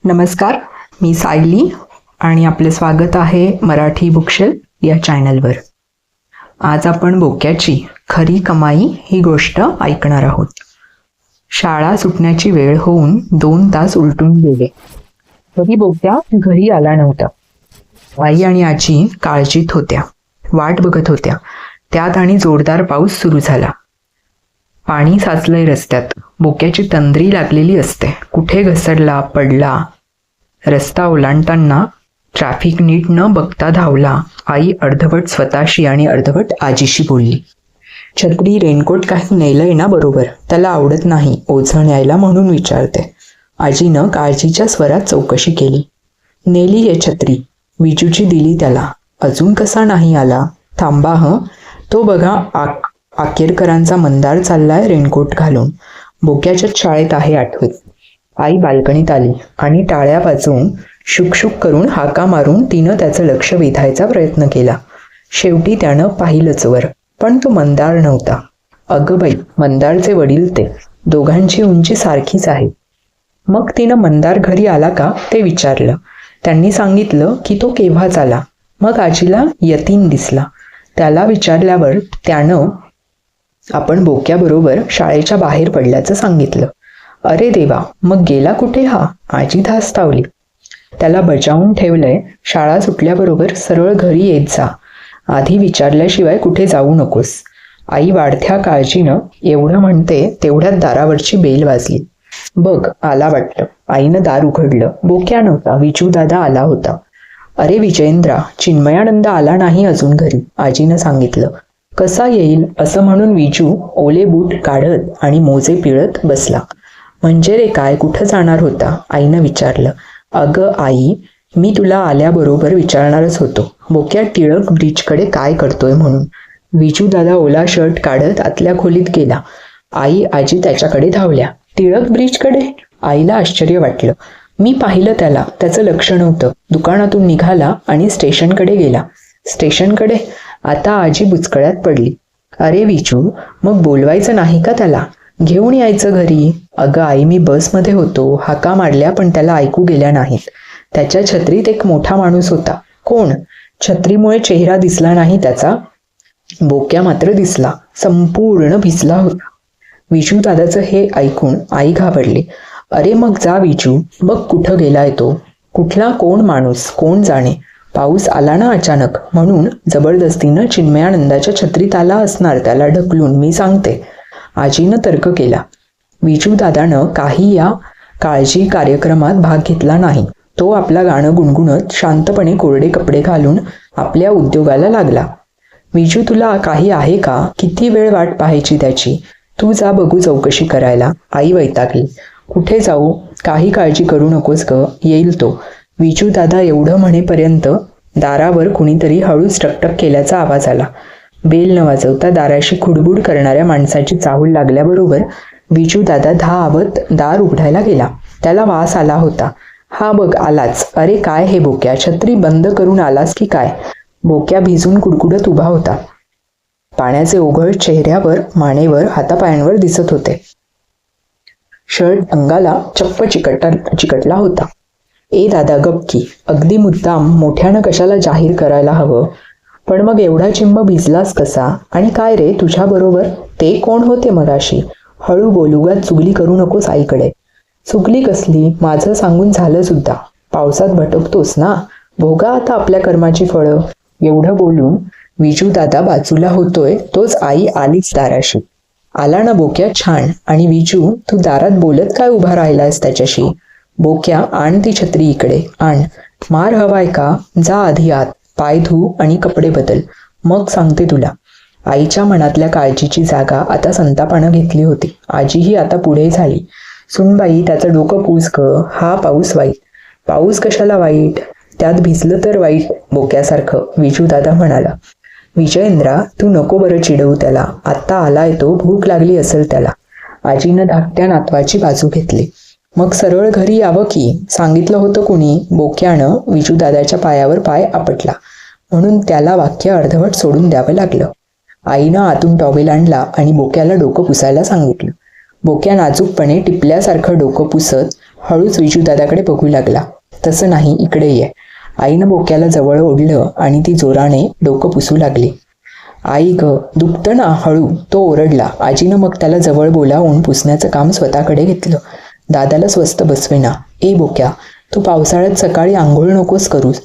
नमस्कार, मी सायली आणि आपले स्वागत आहे मराठी बुकशेल्फ या चॅनलवर. आज आपण बोक्याची खरी कमाई ही गोष्ट ऐकणार आहोत. शाळा सुटण्याची वेळ होऊन 2 तास उलटून गेले तरी बोक्या घरी आला नव्हता. आई आणि आजी काळजीत होत्या, वाट बघत होत्या. त्यात आणि जोरदार पाऊस सुरू झाला. पाणी साचलंय रस्त्यात. बोक्याची तंद्री लागलेली असते. कुठे घसरला, पडला. रस्ता ओलांडताना ट्रॅफिक नीट न बघता धावला. आई अर्धवट स्वतःशी आणि अर्धवट आजीशी बोलली. छत्री रेनकोट काही नेलंय ना बरोबर? त्याला आवडत नाही ओझं न्यायला म्हणून विचारते. आजीनं काळजीच्या स्वरात चौकशी केली. नेली आहे छत्री, विजूची दिली त्याला. अजून कसा नाही आला? थांबा तो बघा आकेरकरांचा मंदार चाललाय रेनकोट घालून. बोक्याच्याच शाळेत आहे आठवत. आई बाल्कनीत आली आणि टाळ्या वाजवून शुकशुक करून हाका मारून तिनं त्याचं लक्ष वेधायचा प्रयत्न केला. शेवटी त्यानं पाहिलंच वर, पण तो मंदार नव्हता. अगं बाई, मंदारचे वडील ते. दोघांची उंची सारखीच आहे. मग तिनं मंदार घरी आला का ते विचारलं. त्यांनी सांगितलं की तो केव्हाच आला. मग आजीला यतीन दिसला. त्याला विचारल्यावर त्यानं आपण बोक्याबरोबर शाळेच्या बाहेर पडल्याचं सांगितलं. अरे देवा, मग गेला कुठे हा? आजी धास्तावली. त्याला बजावून ठेवलंय. शाळा सुटल्याबरोबर सरळ घरी येत जा. आधी विचारल्याशिवाय कुठे जाऊ नकोस. आई वाढत्या काळजीनं एवढं म्हणते तेवढ्यात दारावरची बेल वाजली. बघ, आला वाटलं. आईनं दार उघडलं. बोक्या नव्हता, विजू दादा आला होता. अरे विजयेंद्रा, चिन्मयानंद आला नाही अजून घरी, आजीनं सांगितलं. कसा येईल असं म्हणून विजू ओले बूट काढत आणि मोजे पिळत बसला. म्हणजे रे काय, कुठं जाणार होता? आईनं विचारलं. अगं आई, मी तुला आल्याबरोबर विचारणारच होतो, बोक्या टिळक ब्रिजकडे काय करतोय म्हणून. विजू दादा ओला शर्ट काढत आतल्या खोलीत गेला. आई आजी त्याच्याकडे धावल्या. टिळक ब्रिजकडे? आईला आश्चर्य वाटलं. मी पाहिलं त्याला, त्याचं लक्ष नव्हतं. दुकानातून निघाला आणि स्टेशनकडे गेला. स्टेशनकडे? आता आजी बुचकळ्यात पडली. अरे विजू, मग बोलवायचं नाही का त्याला? घेऊन यायचं घरी. अगं आई, मी बसमध्ये होतो, हाका मारल्या पण त्याला ऐकू गेल्या नाहीत. त्याच्या छत्रीत एक मोठा माणूस होता. कोण? छत्रीमुळे चेहरा दिसला नाही त्याचा. बोक्या मात्र दिसला. संपूर्ण भिजला होता. विजू दादाचं हे ऐकून आई घाबरली. अरे मग जा विजू, बघ कुठं गेलाय तो. कुठला कोण माणूस, कोण जाणे. पाऊस आला ना अचानक म्हणून जबरदस्तीनं चिन्मयानंदाच्या छत्रीत आला असणार त्याला ढकलून, मी सांगते. आजीनं तर्क केला. विजू दादानं काही या काळजी कार्यक्रमात भाग घेतला नाही. तो आपला गाणं गुणगुणत शांतपणे कोरडे कपडे घालून आपल्या उद्योगाला लागला. विजू, तुला काही आहे का? किती वेळ वाट पाहायची त्याची? तू जा बघू चौकशी करायला. आई वैतागली. कुठे जाऊ? काही काळजी करू नकोस ग, येईल तो. विजू दादा एवढं म्हणेपर्यंत दारावर कुणीतरी हळूच टकटक केल्याचा आवाज आला. बेल न वाजवता दाराशी खुडबुड करणाऱ्या माणसाची चाहूल लागल्याबरोबर विजू दादा धावत दार उघडायला गेला. त्याला वास आला होता. हा बघ आलाच. अरे काय हे बोक्या, छत्री बंद करून आलास की काय? बोक्या भिजून कुडकुडत उभा होता. पाण्याचे ओघळ चेहऱ्यावर, मानेवर, हातापायांवर दिसत होते. शर्ट अंगाला चप्प चिकटला होता. ए दादा गपकी, अगदी मुद्दाम मोठ्यानं कशाला जाहीर करायला हवं? पण मग एवढा चिंब भिजलास कसा? आणि काय रे तुझ्याबरोबर ते कोण होते मगाशी? हळू बोलूगात चुगली करू नकोस आईकडे. चुगली कसली? माझं सांगून झालं सुद्धा. पावसात भटकतोस ना, भोगा आता आपल्या कर्माची फळं. एवढं बोलून विजू दादा बाजूला होतोय तोच आई आलीच दाराशी. आला ना बोक्या, छान. आणि विजू, तू दारात बोलत काय उभा राहिलास त्याच्याशी? बोक्या, आण ती छत्री इकडे, आण. मार हवाय का? जा आधी आत, पाय धू आणि कपडे बदल, मग सांगते तुला. आईच्या मनातल्या काळजीची जागा आता संतापानं घेतली होती. आजीही आता पुढे झाली. सुनबाई, त्याचं डोकं पूस ग. हा पाऊस वाईट. पाऊस कशाला वाईट? त्यात भिजलं तर वाईट बोक्यासारखं, विजू दादा म्हणाला. विजयेंद्रा, तू नको बरं चिडवू त्याला. आत्ता आलाय तो, भूक लागली असेल त्याला. आजीनं धाकट्या नातवाची बाजू घेतली. मग सरळ घरी यावं की, सांगितलं होतं कुणी? बोक्यानं विजू दादाच्या पायावर पाय आपटला म्हणून त्याला वाक्य अर्धवट सोडून द्यावं लागलं. आईनं आतून टॉवेल आणला आणि बोक्याला डोकं पुसायला सांगितलं. बोक्या नाजूकपणे टिपल्यासारखं डोकं पुसत हळूच विजूदादाकडे बघू लागला. तसं नाही, इकडे ये. आईनं बोक्याला जवळ ओढलं आणि ती जोराने डोकं पुसू लागली. आई ग, दुखतं ना, हळू, तो ओरडला. आजीनं मग त्याला जवळ बोलावून पुसण्याचं काम स्वतःकडे घेतलं. दादाला स्वस्त बसवेना. ए बोक्या, तू पावसाळ्यात सकाळी आंघोळ नकोस करूस,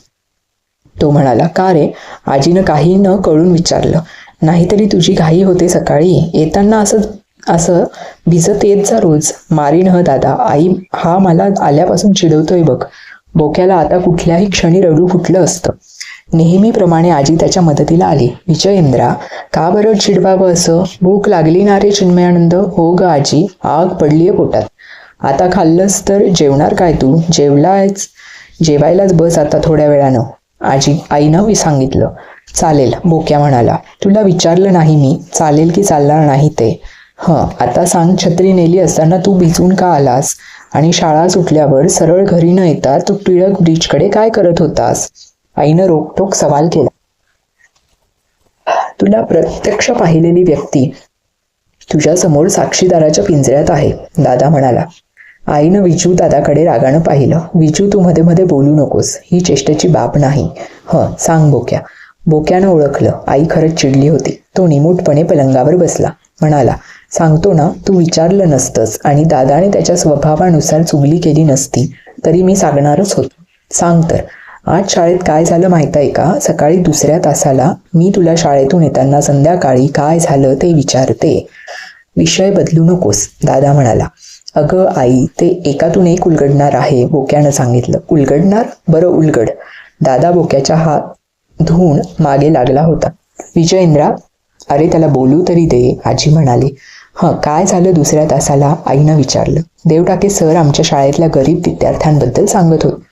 तो म्हणाला. का रे? आजीनं काही न कळून विचारलं. नाहीतरी तुझी घाई होते सकाळी, येताना असं असं भिजत येत जा रोज. मारीन ह दादा, आई हा मला आल्यापासून चिडवतोय बघ. बोक्याला आता कुठल्याही क्षणी रडू फुटलं असतं. नेहमीप्रमाणे आजी त्याच्या मदतीला आली. विजयेंद्रा, का बरं चिडवावं असं? भूक लागली ना रे चिन्मयानंद? हो ग आजी, आग पडलीये पोटात. आता खाल्लंस तर जेवणार काय तू? जेवायलाच बस आता थोड्या वेळानं, आईनं सांगितलं. चालेल, बोक्या म्हणाला. तुला विचारलं नाही मी चालेल की चालणार नाही ते. आता सांग, छत्री नेली असताना तू भिजून का आलास? आणि शाळा सुटल्यावर सरळ घरी न येता तू टिळक ब्रिजकडे काय करत होतास? आईनं रोखटोक सवाल केला. तुला प्रत्यक्ष पाहिलेली व्यक्ती तुझ्या समोर साक्षीदाराच्या पिंजऱ्यात आहे, दादा म्हणाला. आईनं विजू दादाकडे रागानं पाहिलं. विजू, तू मध्ये मध्ये बोलू नकोस, ही चेष्टेची बाब नाही. सांग बोक्या. बोक्यानं ओळखलं. आई खरंच चिडली होती. तो निमूटपणे पलंगावर बसला. म्हणाला, सांगतो ना, तू विचारलं नसतंस आणि दादाने त्याच्या स्वभावानुसार चुगली केली नसती तरी मी सांगणारच होतो. सांग तर, आज शाळेत काय झालं माहित आहे का? सकाळी दुसऱ्या तासाला मी तुला शाळेतून येताना संध्याकाळी काय झालं ते विचारते. विषय बदलू नकोस, दादा म्हणाला. अगं आई, ते एकातून एक उलगडणार आहे, बोक्यानं सांगितलं. उलगडणार? बरं उलगड. दादा बोक्याच्या हात धुवून मागे लागला होता. विजयेंद्रा, अरे त्याला बोलू तरी दे, आजी म्हणाली. काय झालं दुसऱ्या तासाला? आईनं विचारलं. देवटाके सर आमच्या शाळेतल्या गरीब विद्यार्थ्यांबद्दल सांगत होते.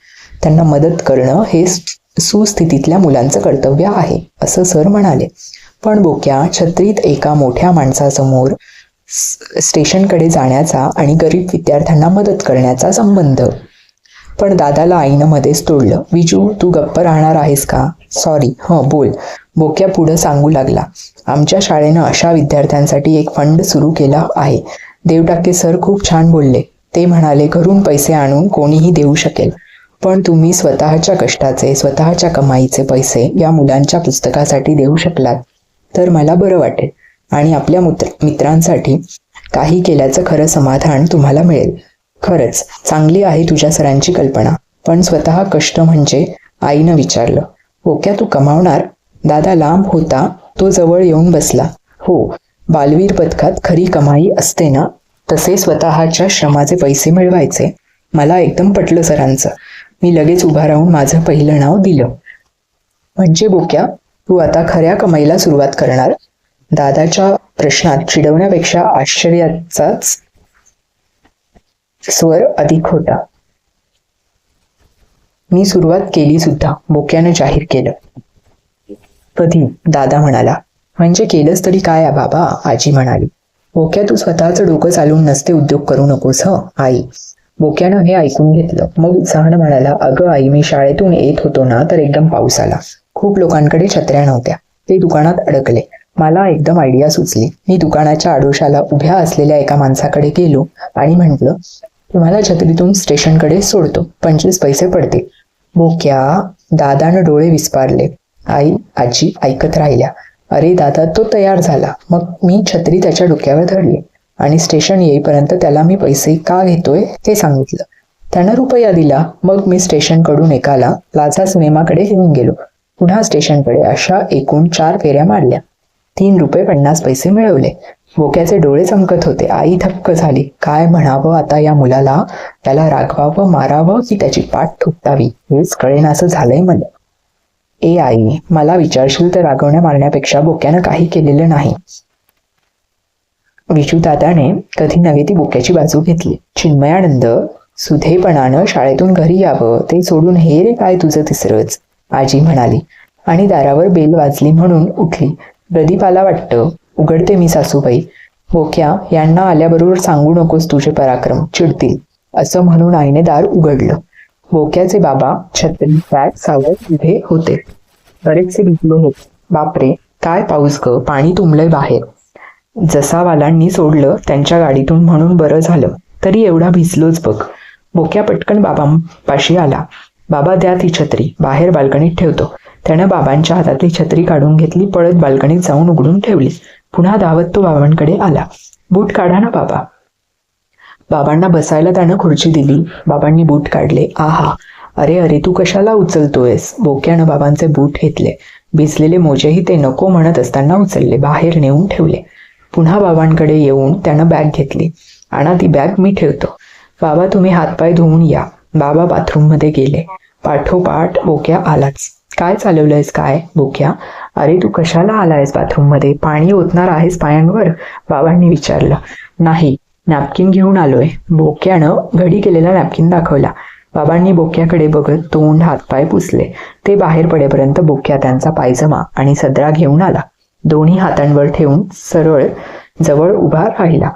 त्यांना मदत करणं हे सुस्थितीतल्या मुलांचं कर्तव्य आहे, असं सर म्हणाले. पण बोक्या, छत्रीत एका मोठ्या माणसासमोर स्टेशनकडे जाण्याचा आणि गरीब विद्यार्थ्यांना मदत करण्याचा संबंध. पण दादाला आईनं मध्येच तोडलं. विजू, तू गप्प राहणार आहेस का? सॉरी, बोल. बोक्या पुढं सांगू लागला. आमच्या शाळेनं अशा विद्यार्थ्यांसाठी एक फंड सुरू केला आहे. देवटाके सर खूप छान बोलले. ते म्हणाले, घरून पैसे आणून कोणीही देऊ शकेल, पण तुम्ही स्वतःच्या कष्टाचे, स्वतःच्या कमाईचे पैसे या मुलांच्या पुस्तकासाठी देऊ शकलात तर मला बरं वाटेल आणि आपल्या मित्रांसाठी काही केल्याचं खरं समाधान तुम्हाला मिळेल. खरंच चांगली आहे तुझ्या सरांची कल्पना, पण स्वतः कष्ट म्हणजे? आईनं विचारलं. बोक्या, तू कमावणार? दादा लांब होता, तो जवळ येऊन बसला. हो, बालवीर पथकात खरी कमाई असते ना, तसे स्वतःच्या श्रमाचे पैसे मिळवायचे. मला एकदम पटलं सरांचं. मी लगेच उभा राहून माझं पहिलं नाव दिलं. म्हणजे बोक्या, तू आता खऱ्या कमाईला सुरुवात करणार? दादाच्या प्रश्नात चिडवण्यापेक्षा आश्चर्याचाच स्वर अधिक होता. मी सुरुवात केली सुद्धा, बोक्यानं जाहीर केलं. कधी? दादा म्हणाला. म्हणजे केलंच तरी काय बाबा, आजी म्हणाली. बोक्या, तू स्वतःचं डोकं चालवून नसते उद्योग करू नकोस आई. बोक्यानं हे ऐकून घेतलं. मग उत्साहानं म्हणाला, अगं आई, मी शाळेतून येत होतो ना तर एकदम पाऊस आला. खूप लोकांकडे छत्र्या नव्हत्या. ते दुकानात अडकले. मला एकदम आयडिया सुचली. मी दुकानाच्या आडोशाला उभ्या असलेल्या एका माणसाकडे गेलो आणि म्हटलं, तुम्हाला छत्रीतून स्टेशनकडे सोडतो, 25 पैसे पडते. बोक्या, दादानं डोळे विस्पारले. आजी ऐकत राहिल्या. अरे दादा, तो तयार झाला. मग मी छत्री त्याच्या डोक्यावर धरली आणि स्टेशन येईपर्यंत त्याला मी पैसे का घेतोय ते सांगितलं. त्यानं रुपया दिला. मग मी स्टेशनकडून एकाला प्लाझा सिनेमाकडे घेऊन गेलो, पुन्हा स्टेशनकडे. अशा एकूण 4 फेऱ्या मारल्या. 3 रुपये 50 पैसे मिळवले. बोक्याचे डोळे चमकत होते. आई धक्क झाली. काय म्हणावं आता या मुलाला? त्याला रागवावं, मारावं की त्याची पाठ थुकतावी हेच कळेनासं झालंय मला. ए आई, मला विचारशील तर रागवण्या मारण्यापेक्षा बोक्यानं काही केलेलं नाही. विजू दादाने कधी नव्हे ती बोक्याची बाजू घेतली. चिन्मयानंद सुधेपणानं शाळेतून घरी यावं ते सोडून हे रे काय तुझं तिसरंच, आजी म्हणाली आणि दारावर बेल वाजली म्हणून उठली. प्रदीपाला वाटतं. उघडते मी सासूबाई. बोक्या, यांना आल्याबरोबर सांगू नकोस तुझे पराक्रम, चिडतील, असं म्हणून आईने दार उघडलं. बोक्याचे बाबा छत्री बॅग सावरत उभे होते. बरेचसे भिजलो होते. बापरे, काय पाऊस ग, पाणी तुंबलंय बाहेर. जसा वालांनी सोडलं त्यांच्या गाडीतून म्हणून बरं झालं, तरी एवढा भिजलोच बघ. बोक्या पटकन बाबांपाशी आला. बाबा द्या ती छत्री, बाहेर बाल्कनीत ठेवतो. त्यानं बाबांच्या हातातली छत्री काढून घेतली, पळत बाल्कनीत जाऊन उघडून ठेवली. पुन्हा धावत तो बाबांकडे आला. बूट काढा ना बाबा. बाबांना बसायला त्यानं खुर्ची दिली. बाबांनी बूट काढले. आहा, अरे अरे तू कशाला उचलतोयस? बोक्यानं बाबांचे बूट घेतले. भिजलेले मोजेही ते नको म्हणत असताना उचलले, बाहेर नेऊन ठेवले. पुन्हा बाबांकडे येऊन त्यानं बॅग घेतली. आणा ती बॅग, मी ठेवतो. बाबा तुम्ही हातपाय धुवून या. बाबा बाथरूममध्ये गेले. पाठोपाठ बोक्या आलाच. काय चालवलंयस काय बोक्या? अरे तू कशाला आलायस बाथरूममध्ये? पाणी ओतणार आहेस पायांवर? बाबांनी विचारलं. नाही, नॅपकिन घेऊन आलोय. बोक्यानं घडी केलेला नॅपकिन दाखवला. बाबांनी बोक्याकडे बघत तोंड हातपाय पुसले. ते बाहेर पडेपर्यंत बोक्या त्यांचा पायजमा आणि सदरा घेऊन आला. दोन्ही हातांवर ठेवून सरळ जवळ उभा राहिला.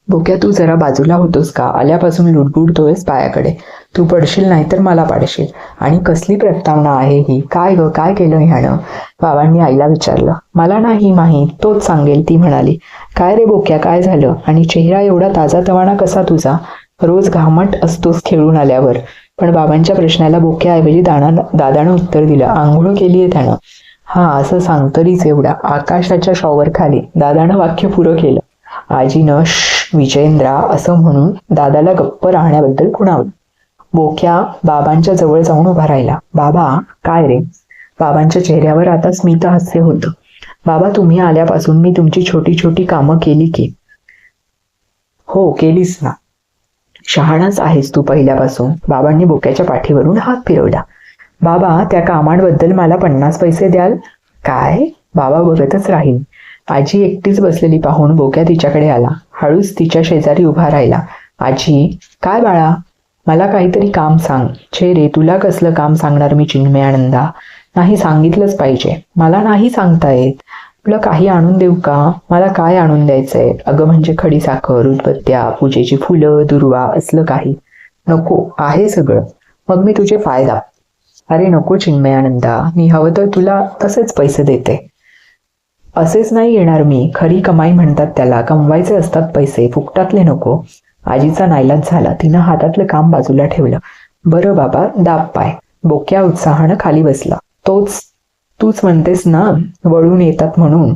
बोक्या तू जरा बाजूला होतोस का? आल्यापासून लुडबुडतोयस पायाकडे. तू पडशील नाही तर मला पाडशील. आणि कसली प्रस्तावना आहे ही? काय ग, काय केलं ह्यानं? बाबांनी आईला विचारलं. मला नाही माहीत, तोच सांगेल, ती म्हणाली. काय रे बोक्या, काय झालं? आणि चेहरा एवढा ताजातवाना कसा तुझा? रोज घामट असतोस खेळून आल्यावर. पण बाबांच्या प्रश्नाला बोक्याऐवजी दादानं उत्तर दिलं. आंघोळ केलीये त्यानं. हा, असं सांग तरीच एवढा. आकाशाच्या शॉवर खाली. दादानं वाक्य पुरं केलं. आजीनं विजयेंद्रा असं म्हणून दादाला गप्प राहण्याबद्दल खुणावलं. बोक्या बाबांच्या जवळ जाऊन उभा राहिला. बाबा काय रे? बाबांच्या चेहऱ्यावर आता स्मित हास्य होतं. बाबा तुम्ही आल्यापासून मी तुमची छोटी छोटी कामं केली की? हो केलीस ना. शहाणाच आहेस तू पहिल्यापासून. बाबांनी बोक्याच्या पाठीवरून हात फिरवला. बाबा त्या कामांबद्दल मला 50 पैसे द्याल? काय? बाबा बघतच राहील. आजी एकटीच बसलेली पाहून बोक्या तिच्याकडे आला. हळूच तिच्या शेजारी उभा राहिला. आजी काय बाळा, मला काहीतरी काम सांग. छे रे, तुला कसलं काम सांगणार मी चिन्मयानंदा? नाही, सांगितलंच पाहिजे. मला नाही सांगता येत. तुला काही आणून देऊ का? मला काय आणून द्यायचंय? अगं म्हणजे खडी साखर, उदबत्त्या, पूजेची फुलं, दुर्वा असलं काही? नको, आहे सगळं. मग मी तुझे पाय दाब. अरे नको चिन्मयानंदा, मी हवं तर तुला तसेच पैसे देते. असेच नाही येणार मी. खरी कमाई म्हणतात त्याला. कमवायचे असतात पैसे, फुकटातले नको. आजीचा नाईलाज झाला. तिनं हातातलं काम बाजूला ठेवलं. बरं बाबा, दाब पाय. बोक्या उत्साहानं खाली बसला. तूच म्हणतेस ना वळून येतात म्हणून.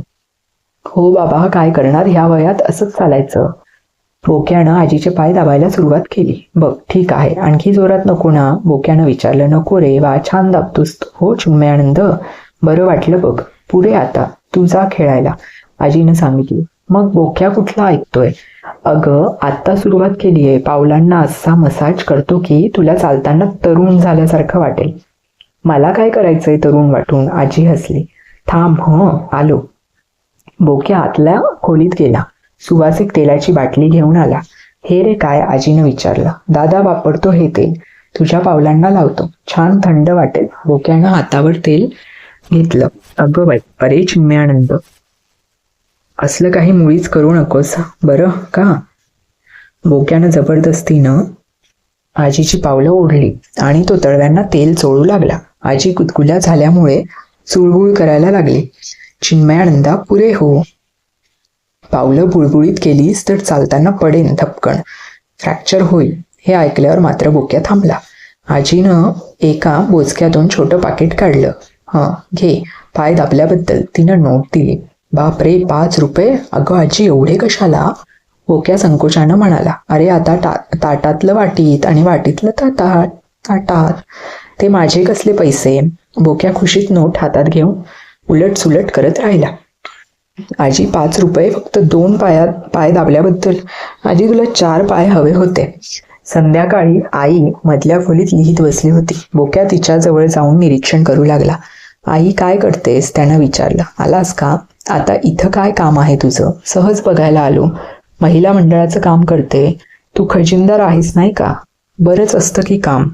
हो बाबा, काय करणार, ह्या वयात असंच चालायचं. बोक्यानं आजीचे पाय दाबायला सुरुवात केली. बघ ठीक आहे, आणखी जोरात नको ना? बोक्यानं विचारलं. नको रे वा, छान दाबतोस हो चिन्मयानंद. बरं वाटलं बघ. पुढे आता तू जा खेळायला, आजीनं सांगितलं. मग बोक्या कुठला ऐकतोय? अगं आत्ता सुरुवात केलीये. पावलांना असा मसाज करतो की तुला चालताना तरुण झाल्यासारखं वाटेल. मला काय करायचंय तरुण वाटून? आजी हसली. थांब आलो. बोक्या आतल्या खोलीत गेला. सुवासिक तेलाची बाटली घेऊन आला. हे रे काय? आजीनं विचारलं. दादा वापरतो हे तेल, तुझ्या पावलांना लावतो, छान थंड वाटेल. बोक्यानं हातावर तेल घेतलं. अगं बाई, अरे चिन्मयानंद, असलं काही मुळीच करू नकोस बरं का? बोक्यानं जबरदस्तीनं आजीची पावलं ओढली आणि तो तळव्यांना तेल चोळू लागला. आजी गुदगुल्या झाल्यामुळे चुळबुळ करायला लागली. चिन्मयानंदा पुरे हो. पावलं बुळबुळीत केलीस तर चालताना पडेन धपकन, फ्रॅक्चर होईल. हे ऐकल्यावर मात्र बोक्या थांबला. आजीनं एका बोचक्यातून छोटं पाकिट काढलं. घे. पाय दाबल्याबद्दल तिनं नोट दिली. बापरे, 5 रुपये? अगं आजी एवढे कशाला? बोक्या संकोचानं म्हणाला. अरे आता ताटातलं वाटीत आणि वाटीतलं ताटात. ते माझे कसले पैसे? बोक्या खुशीत नोट हातात घेऊन उलट सुलट करत राहिला. आजी 5 रुपये फक्त 2 पाय दाबल्याबद्दल? आजी तुला 4 पाय हवे होते. संध्याकाळी आई मधल्या खोलीत लिहित बसली होती. बोक्या तिच्या जवळ जाऊन निरीक्षण करू लागला. आई काय करतेस? त्यानं विचारलं. आलास का? आता इथं काय काम आहे तुझं? सहज बघायला आलो. महिला मंडळाचं काम करते. तू खजिनदार आहेस नाही का? बरंच असतं की काम.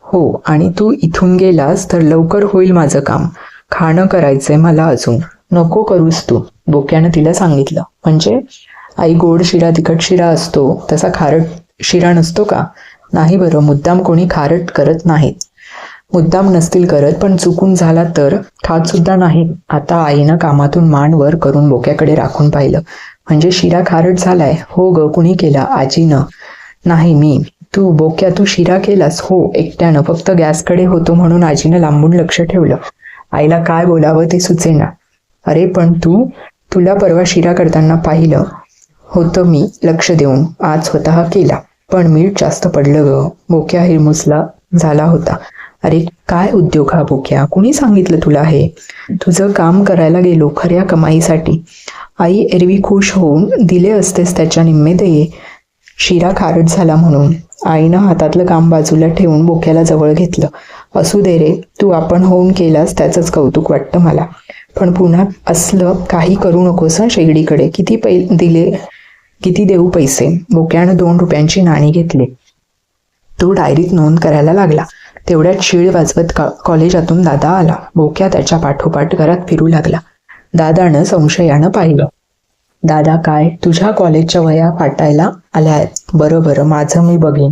हो, आणि तू इथून गेलास तर लवकर होईल माझं काम. खाणं करायचंय मला अजून. नको करूस तू, बोक्यानं तिला सांगितलं. म्हणजे? आई गोड शिरा तिखट शिरा असतो तसा खारट शिरा नसतो का? नाही बरं, मुद्दाम कोणी खारट करत नाहीत. मुद्दाम नसतील करत, पण चुकून झाला तर खात सुद्धा नाही. आता आईनं कामातून मान वर करून बोक्याकडे राखून पाहिलं. म्हणजे शिरा खारट झालाय? हो ग, कुणी केला? आजीनं. नाही, मी. तू? बोक्या, तू शिरा केलास? हो, एकट्यानं. फक्त गॅसकडे होतो म्हणून आजीनं लांबून लक्ष ठेवलं. आईला काय बोलावं ते सुचेना. अरे पण तुला परवा शिरा करताना पाहिलं होतं मी लक्ष देऊन. आज स्वतः केला. पण मीठ जास्त पडलं ग. बोक्या हिरमुसला झाला होता. अरे काय उद्योग हा बोक्या? कुणी सांगितलं तुला हे? तुझं काम करायला गेलो खऱ्या कमाईसाठी. आई एरवी खुश होऊन दिले असतेस त्याच्या निम्मे दये. शिरा खारट झाला म्हणून. आईनं हातातलं काम बाजूला ठेवून बोक्याला जवळ घेतलं. असू दे रे, तू आपण होऊन केलास त्याचंच कौतुक वाटतं मला. पण पुन्हा असलं काही करू नकोस हं शेगडीकडे. किती देऊ पैसे? बोक्यानं 2 रुपयांची नाणी घेतली. तो डायरीत नोंद करायला लागला. तेवढ्यात शिळ वाजवत कॉलेजातून दादा आला. बोक्या त्याच्या पाठोपाठ घरात फिरू लागला. दादानं संशयानं पाहिलं. दादा, काय तुझ्या कॉलेजच्या वया पाटायला आल्या आहेत? बरं, माझं मी बघीन.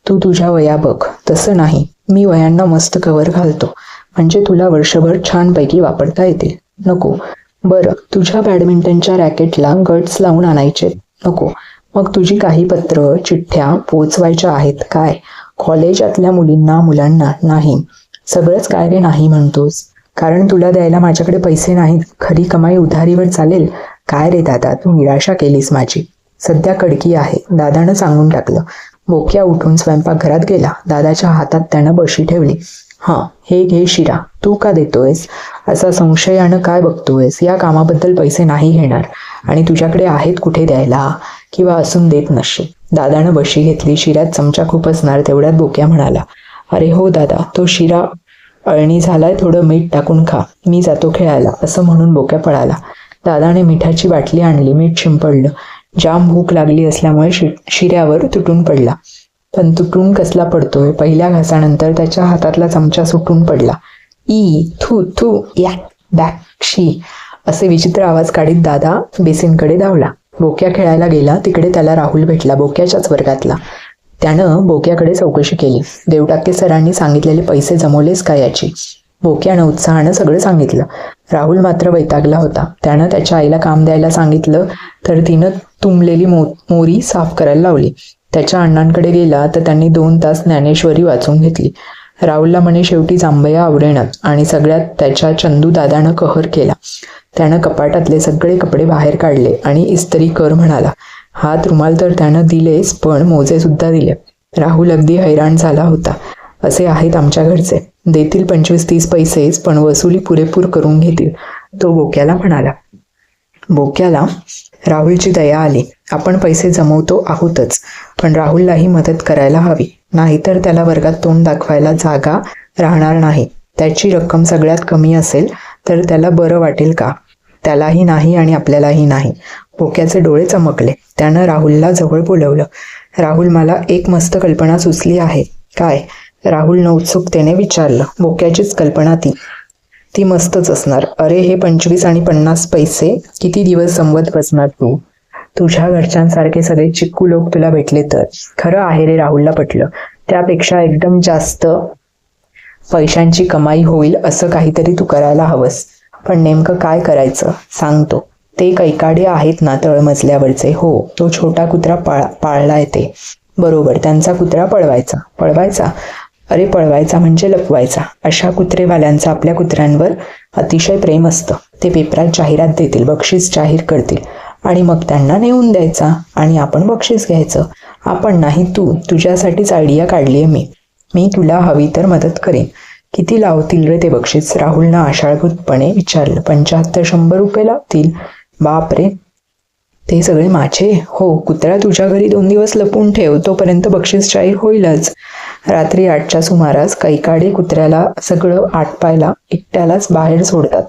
तू तुझ्या वया बघ. तसं नाही, मी वयांना मस्त कवर घालतो. म्हणजे तुला वर्षभर छानपैकी वापरता येतील. नको. बरं, तुझ्या बॅडमिंटनच्या रॅकेटला गट्स लावून आणायचे? नको. मग तुझी काही पत्र चिठ्ठ्या पोचवायच्या आहेत काय? कॉलेजातल्या मुलांना? नाही. सगळंच काय रे नाही म्हणतोस? कारण तुला द्यायला माझ्याकडे पैसे नाहीत. खरी कमाई उधारीवर चालेल? काय रे दादा, तू निराशा केलीस माझी. सध्या कडकी आहे, दादानं सांगून टाकलं. बोक्या उठून स्वयंपाकघरात गेला. दादाच्या हातात त्यानं बशी ठेवली. हां, हे घे शिरा. तू का देतोयस? असा संशयानं काय बघतोयस? या कामाबद्दल पैसे नाही घेणार. आणि तुझ्याकडे आहेत कुठे द्यायला? किंवा असून देत नसशील. दादानं बशी घेतली. शिऱ्यात चमचा खूप असणार. तेवढ्यात बोक्या म्हणाला, अरे हो दादा, तो शिरा अळणी झालाय, थोडं मीठ टाकून खा. मी जातो खेळायला. असं म्हणून बोक्या पळाला. दादाने मिठाची बाटली आणली. मीठ शिंपडलं. जाम भूक लागली असल्यामुळे शिऱ्यावर तुटून पडला. पण तुटून कसला पडतोय? पहिल्या घासानंतर त्याच्या हातातला चमचा सुटून पडला. ई थू थू या बॅकशी असे विचित्र आवाज काढीत दादा बेसिनकडे धावला. बोक्या खेळायला गेला. तिकडे त्याला राहुल भेटला, बोक्याच्याच वर्गातला. त्यानं बोक्याकडे चौकशी केली. देवटाके सरांनी सांगितलेले पैसे जमवलेस का याची? बोक्यानं उत्साहानं सगळं सांगितलं. राहुल मात्र वैतागला होता. त्यानं त्याच्या आईला काम द्यायला सांगितलं तर तिनं तुंबलेली मोरी साफ करायला लावली. त्याच्या अण्णांकडे गेला तर त्यांनी 2 तास ज्ञानेश्वरी वाचून घेतली. राहुलला म्हणे शेवटी जांभया आवडेनात आणि सगळ्यात त्याच्या चंदू दादानं कहर केला. त्यानं कपाटातले सगळे कपडे बाहेर काढले आणि इस्त्री कर म्हणाला. हात रुमाल तर त्यानं दिलेच, पण मोजे सुद्धा दिले. राहुल अगदी हैराण झाला होता. असे आहेत आमच्या घरचे, देतील 25-30 पैसेच, पण वसुली पुरेपूर करून घेतील, तो बोक्याला म्हणाला. बोक्याला राहुलची दया आली. आपण पैसे जमवतो आहोतच, पण राहुललाही मदत करायला हवी, नाहीतर त्याला वर्गात तोंड दाखवायला जागा राहणार नाही. त्याची रक्कम सगळ्यात कमी असेल तर त्याला बरं वाटेल का? त्यालाही नाही आणि आपल्यालाही नाही. बोक्याचे डोळे चमकले. त्यानं राहुलला जवळ बोलवलं. राहुल, मला एक मस्त कल्पना सुचली आहे. काय? राहुलनं उत्सुकतेने विचारलं. बोक्याचीच कल्पना ती मस्तच असणार. अरे हे 25 आणि 50 पैसे किती दिवस जमवत बसणार तू? तुझ्या घरच्यांसारखे सगळे चिक्कू लोक तुला भेटले तर. खरं आहे रे, राहुलला पटलं. त्यापेक्षा एकदम जास्त पैशांची कमाई होईल असं काहीतरी तू करायला हवंस. पण नेमकं काय करायचं सांगतो. ते कैकाडे आहेत ना तळमजल्यावरचे? हो, तो छोटा कुत्रा पाळलाय ते. बरोबर, त्यांचा कुत्रा पळवायचा? अरे पळवायचा म्हणजे लपवायचा. अशा कुत्रेवाल्यांचं आपल्या कुत्र्यांवर अतिशय प्रेम असतं. ते पेपरात जाहिरात देतील, बक्षीस जाहीर करतील आणि मग त्यांना नेऊन द्यायचा आणि आपण बक्षीस घ्यायचं. आपण नाही, तुझ्यासाठीच आयडिया काढली आहे मी तुला हवी तर मदत करेन. किती लावतील रे ते बक्षीस? राहुलनं आशाळभूतपणे विचारलं. 75-100 रुपये लावतील. बाप रे, ते सगळे माझे? हो, कुत्रा तुझ्या घरी 2 दिवस लपून ठेव, तोपर्यंत बक्षीस जाहीर होईलच. रात्री 8च्या सुमारास कैकाडे कुत्र्याला सगळं आटपायला एकट्यालाच बाहेर सोडतात.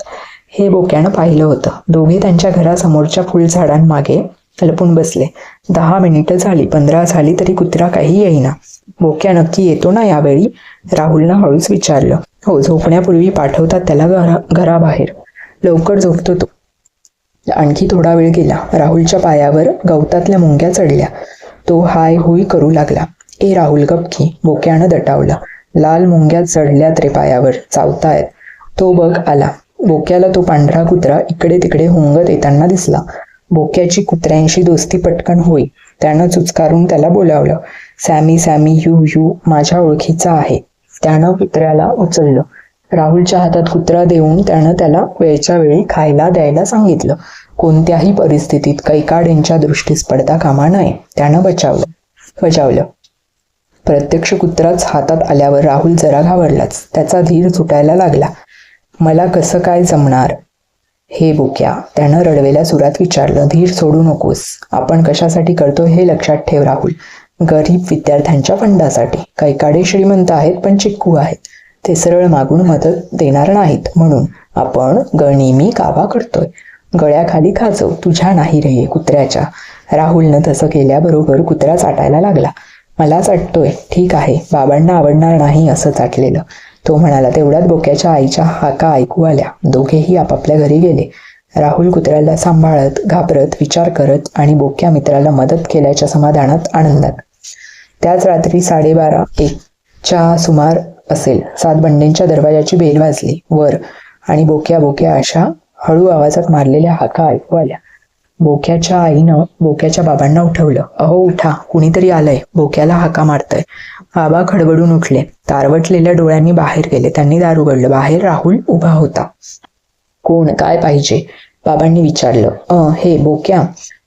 हे बोक्यानं पाहिलं होतं. दोघे त्यांच्या घरासमोरच्या फुलझाडांमागे लपून बसले. 10 मिनिटं झाली, 15 झाली तरी कुत्रा काही येईना. बोक्या नक्की येतो ना यावेळी? राहुलनं हळूच विचारलं. हो, झोपण्यापूर्वी पाठवतात त्याला घराबाहेर. लवकर झोपतो तो. आणखी थोडा वेळ गेला. राहुलच्या पायावर गवतातल्या मुंग्या चढल्या. तो हाय हुई करू लागला. ए राहुल, गपकी, बोक्यानं दटावला. लाल मुंग्या चढल्यात रे पायावर, चावतायत. तो बघ आला. बोक्याला तो पांढरा कुत्रा इकडे तिकडे हुंगत येताना दिसला. बोक्याची कुत्र्यांशी दोस्ती पटकन होई. त्यानं चुचकारून त्याला बोलावलं. सॅमी सॅमी यू यू, माझ्या ओळखीचा आहे. त्यानं कुत्र्याला उचललं. राहुलच्या हातात कुत्रा देऊन त्यानं त्याला वेळच्या वेळी खायला द्यायला सांगितलं. कोणत्याही परिस्थितीत कैकाडेंच्या दृष्टीस पडता कामा नये. त्यानं बजावलं. प्रत्यक्ष कुत्राच हातात आल्यावर राहुल जरा घाबरलाच. त्याचा धीर सुटायला लागला. मला कसं काय जमणार हे बोक्या, त्यानं रडवेल्या सुरात विचारलं. धीर सोडू नकोस. आपण कशासाठी करतो हे लक्षात ठेव राहुल. गरीब विद्यार्थ्यांच्या फंडासाठी. कैकाडे श्रीमंत आहेत पण चिक्कू आहेत. ते सरळ मागून मदत देणार नाहीत. म्हणून आपण नेहमी कावा करतोय. गळ्याखाली खाचव. तुझ्या नाही रे, कुत्र्याच्या. राहुलनं तसं केल्याबरोबर कुत्रा चाटायला लागला. मला चाटतोय. ठीक आहे, बाबांना आवडणार नाही असं चाटलेलं, तो म्हणाला. तेवढ्यात बोक्याच्या आईच्या हाका ऐकू आल्या. दोघेही आपापल्या घरी गेले. राहुल कुत्र्याला सांभाळत, घाबरत, विचार करत आणि बोक्या मित्राला मदत केल्याच्या समाधानात, आनंदात. त्याच रात्री 12:30-1च्या सुमार असेल. सातबंडेंच्या दरवाजाची बेल वाजली. वर आणि बोक्या बोक्या अशा हळू आवाजात मारलेल्या हाका ऐकू आल्या. बोक्याच्या आईनं बोक्याच्या बाबांना उठवलं. अहो उठा, कुणीतरी आलंय, बोक्याला हाका मारतय. बाबा खडबडून उठले. तारवटलेल्या डोळ्यांनी बाहेर गेले. त्यांनी दार उघडलं. बाहेर राहुल उभा होता. कोण, काय पाहिजे, बाबांनी विचारलं. हे बोक्या,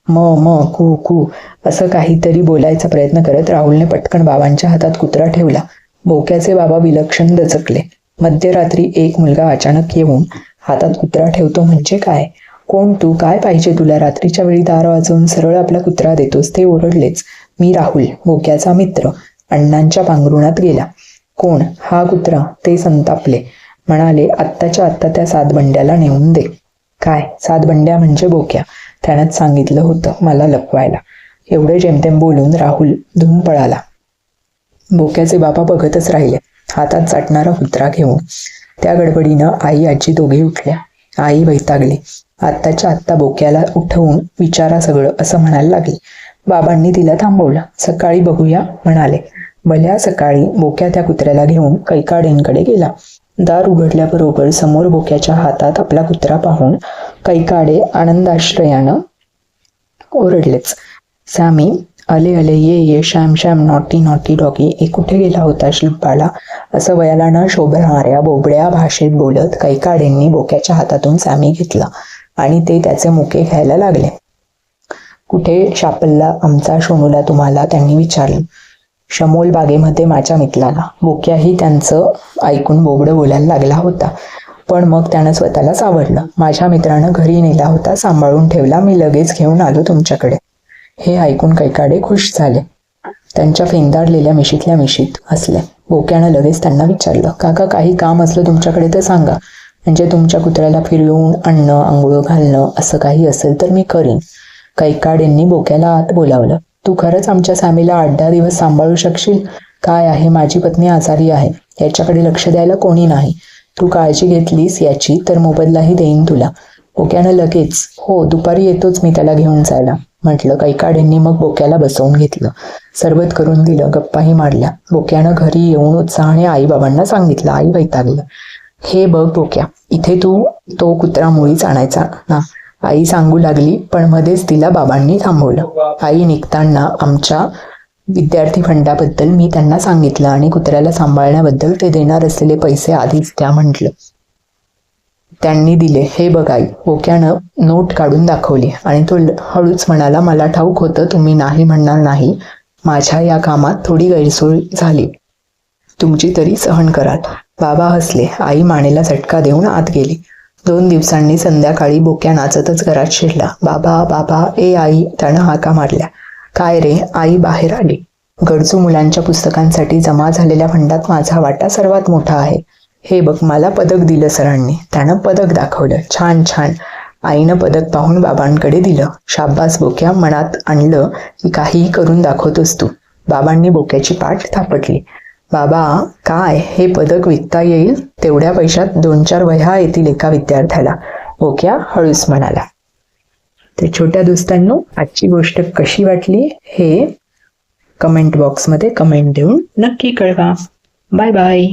म कू कू असं काहीतरी बोलायचा प्रयत्न करत राहुलने पटकन बाबांच्या हातात कुत्रा ठेवला. बोक्याचे बाबा विलक्षण दचकले. मध्यरात्री एक मुलगा अचानक येऊन हातात कुत्रा ठेवतो म्हणजे काय? कोण तू? काय पाहिजे तुला? रात्रीच्या वेळी दार वाजवून सरळ आपला कुत्रा देतोस. ते ओरडलेच. मी राहुल, बोक्याचा मित्र. अण्णांच्या पांघरुणात गेला. कोण? हा कुत्रा. ते संतापले. म्हणाले, आत्ताच्या आत्ता त्या सातबंड्याला नेऊन दे. काय? सातबंड्या म्हणजे बोक्या. त्यानंच सांगितलं होतं मला लपवायला. एवढे जेमतेम बोलून राहुल धुम पळाला. बोक्याचे बाबा बघतच राहिले, हातात चाटणारा कुत्रा घेऊन. त्या गडबडीनं आई आजी दोघे उठल्या. आई वैतागली. आत्ताच्या आत्ता बोक्याला उठवून विचारा सगळं असं म्हणायला लागली. बाबांनी तिला थांबवलं. सकाळी बघूया म्हणाले. भल्या सकाळी बोक्या त्या कुत्र्याला घेऊन कैकाडेंकडे गेला. दार उघडल्याबरोबर समोर बोक्याच्या हातात आपला कुत्रा पाहून कैकाडे आनंदाश्रयानं ओरडलेच. सॅमी, अले अले, ये Shyam Shyam, naughty naughty doggy, कुठे गेला होता शिल्पाला? असं वयाला न शोभणाऱ्या बोबड्या भाषेत बोलत कैकाडेंनी बोक्याच्या हातातून सॅमी घेतला आणि ते त्याचे मुके घ्यायला लागले. कुठे शापल्ला आमचा शोनूला तुम्हाला? त्यांनी विचारलं. शमोल बागेमध्ये माझ्या मित्राला. बोक्याही त्यांचं ऐकून बोबडं बोलायला लागला होता. पण मग त्यानं स्वतःला सावरलं. माझ्या मित्रानं घरी नेला होता, सांभाळून ठेवला. मी लगेच घेऊन आलो तुमच्याकडे. हे ऐकून कैकाडे खुश झाले. त्यांच्या फेंदाडलेल्या मिशीतल्या मिशीत हसले. बोक्यानं लगेच त्यांना विचारलं. काका, काही काम असलं तुमच्याकडे तर सांगा. म्हणजे तुमच्या कुत्र्याला फिरवून आणणं, आंघोळ घालणं असं काही असेल तर मी करीन. कैकाडेंनी बोक्याला आत बोलावलं. तू खरंच आमच्या सॅमीला 8-10 दिवस सांभाळू शकशील? काय आहे, माझी पत्नी आजारी आहे. याच्याकडे लक्ष द्यायला कोणी नाही. तू काळजी घेतलीस याची तर मोबदलाही देईन तुला. बोक्यानं लगेच, हो, दुपारी येतोच मी त्याला घेऊन जायला म्हटलं. कैकाडेंनी मग बोक्याला बसवून घेतलं. सरबत करून दिलं. गप्पाही मारल्या. बोक्यानं घरी येऊन उत्साहाने आईबाबांना सांगितलं. आई वैतागलं. हे बघ बोक्या, इथे तू तो कुत्रा मुळीच आणायचा ना, आई सांगू लागली. पण मध्येच तिला बाबांनी थांबवलं. आई निघताना आमच्या विद्यार्थी फंडाबद्दल मी त्यांना सांगितलं आणि कुत्र्याला सांभाळण्याबद्दल ते देणार असलेले पैसे आधीच त्या म्हटलं. त्यांनी दिले. हे बघ आई, बोक्यानं नोट काढून दाखवली आणि तो हळूच म्हणाला. मला ठाऊक होतं तुम्ही नाही म्हणणार नाही. माझ्या या कामात थोडी गैरसोय झाली, तुमची तरी सहन कराल. बाबा हसले. आई मानेला झटका देऊन आत गेली. 2 दिवसांनी संध्याकाळी बोक्या नाचतच घरात शिरला. बाबा बाबा, ए आई, त्यानं हाका मारल्या. काय रे? आई बाहेर आली. गरजू मुलांच्या पुस्तकांसाठी जमा झालेल्या फंडात माझा वाटा सर्वात मोठा आहे. हे बघ, मला पदक दिलं सरांनी. त्यानं पदक दाखवलं. छान छान. आईनं पदक पाहून बाबांकडे दिलं. शाब्बास बोक्या, मनात आणलं की काहीही करून दाखवतोस तू. बाबांनी बोक्याची पाठ थापटली. बाबा, काय हे पदक विकता येईल? तेवढ्या पैशात 2-4 वह्या येतील एका विद्यार्थ्याला, बोक्या हळूच म्हणाला. तर छोट्या दोस्तांनो, आजची गोष्ट कशी वाटली हे कमेंट बॉक्समध्ये कमेंट देऊन नक्की कळवा. Bye bye.